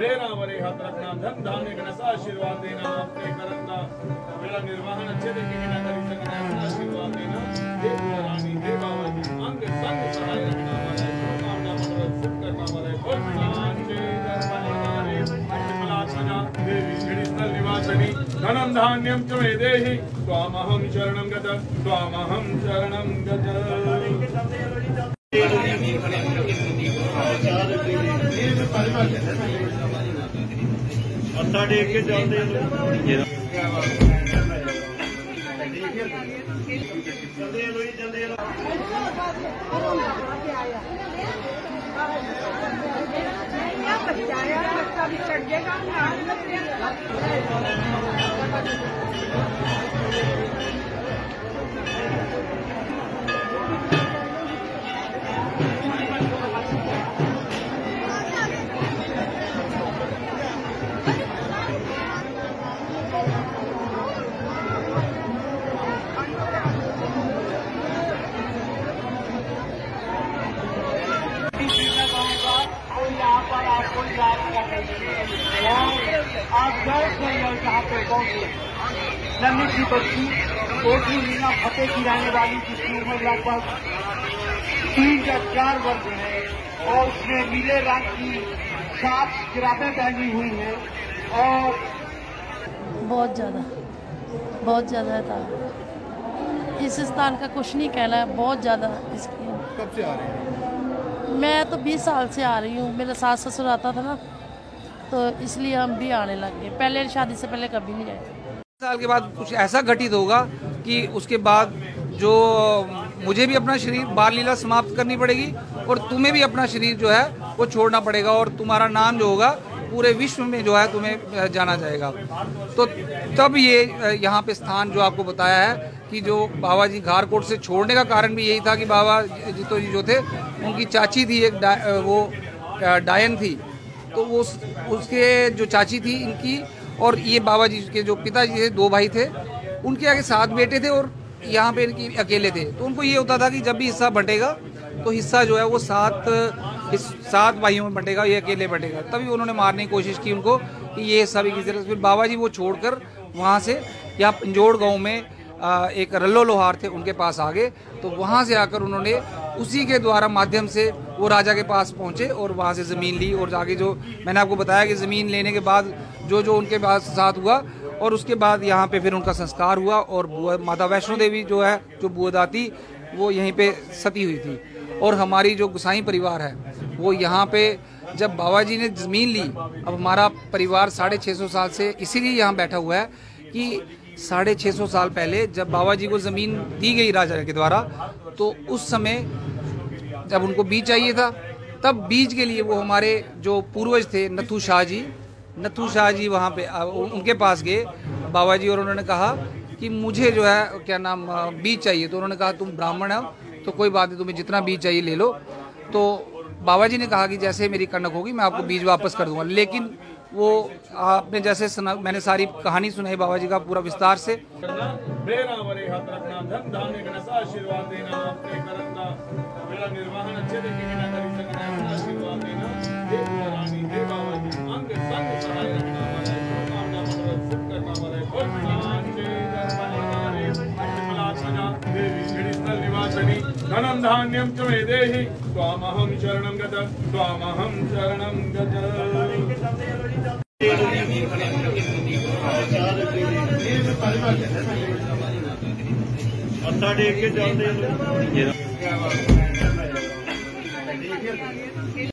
मेरा वरे हाथ रखना, धन धान्य का नशा आशीर्वाद देना, अपने कर्म का मेरा निर्वहन अच्छे तरीके से करी सकना, आशीर्वाद देना। हे रानी, हे बाबा जी, अंग संग सहाय रखना वाला, कामना मनोरथ सिद्ध करना वाला, देवी श्रीस्थल निवासिनी धनं धान्यं च मे देहि, त्वामहं शरणं गत, त्वामहं शरणं गत। मत्था टेक के चलते आज गए थे यहाँ पे पहुंचे नन्ही की बच्ची कोठी मीना फतेह की रहने वाली, जिसकी उम्र लगभग 3 या 4 वर्ष है और उसने नीले रंग की साफ जुराबें पहनी हुई हैं और बहुत ज्यादा था। इस स्थान का कुछ नहीं कहना है, बहुत ज्यादा। इसकी कब से आ रहे हैं? मैं तो 20 साल से आ रही हूँ। मेरा सास ससुर आता था ना, तो इसलिए हम भी आने लग गए। पहले शादी से पहले कभी नहीं आए। साल के बाद कुछ ऐसा घटित होगा कि उसके बाद जो मुझे भी अपना शरीर बाल लीला समाप्त करनी पड़ेगी और तुम्हें भी अपना शरीर जो है वो छोड़ना पड़ेगा और तुम्हारा नाम जो होगा पूरे विश्व में जो है तुम्हें जाना जाएगा। तो तब ये यहाँ पे स्थान जो आपको बताया है कि जो बाबा जी घारकोट से छोड़ने का कारण भी यही था कि बाबा जीतो जी जो थे उनकी चाची थी, एक वो डायन थी, तो वो उसके जो चाची थी इनकी और ये बाबा जी के जो पिताजी थे, 2 भाई थे, उनके आगे 7 बेटे थे और यहाँ पे इनकी अकेले थे। तो उनको ये होता था कि जब भी हिस्सा बंटेगा तो हिस्सा जो है वो 7 भाइयों में बंटेगा, ये अकेले बंटेगा। तभी उन्होंने मारने की कोशिश की उनको कि ये हिस्सा भी किसी तरह। फिर बाबा जी वो छोड़कर वहाँ से यहाँ पंजोड़ गाँव में एक रल्लो लोहार थे, उनके पास आ गए। तो वहाँ से आकर उन्होंने उसी के द्वारा माध्यम से वो राजा के पास पहुँचे और वहाँ से ज़मीन ली और जाके जो मैंने आपको बताया कि ज़मीन लेने के बाद जो जो उनके पास साथ हुआ और उसके बाद यहाँ पे फिर उनका संस्कार हुआ और माता वैष्णो देवी जो है, जो बुआदाती, वो यहीं पे सती हुई थी। और हमारी जो गुसाई परिवार है वो यहाँ पे जब बाबा जी ने ज़मीन ली, अब हमारा परिवार 650 साल से इसीलिए यहाँ बैठा हुआ है कि 650 साल पहले जब बाबा जी को ज़मीन दी गई राजा के द्वारा, तो उस समय जब उनको बीज चाहिए था, तब बीज के लिए वो हमारे जो पूर्वज थे नथु शाह जी वहाँ पे उनके पास गए बाबा जी और उन्होंने कहा कि मुझे जो है क्या नाम बीज चाहिए। तो उन्होंने कहा तुम ब्राह्मण हो तो कोई बात नहीं, तुम्हें जितना बीज चाहिए ले लो। तो बाबा जी ने कहा कि जैसे मेरी कनक होगी मैं आपको बीज वापस कर दूंगा। लेकिन वो आपने जैसे सुना, मैंने सारी कहानी सुनाई बाबा जी का पूरा विस्तार से। मेरा वरे हाथ रखना, धन धान्य का नशा आशीर्वाद देना, अपने कर्म का मेरा निर्वहन अच्छे तरीके से करी सकना, आशीर्वाद देना। हे रानी, हे बाबा जी, अंग संग सहाय रखना वाला, कामना मनोरथ सिद्ध करना वाला, देवी श्रीस्थल निवासिनी धनं धान्यं च मे देहि, त्वामहं शरणं गत, त्वामहं शरणं गत। मत्था टेक के चलते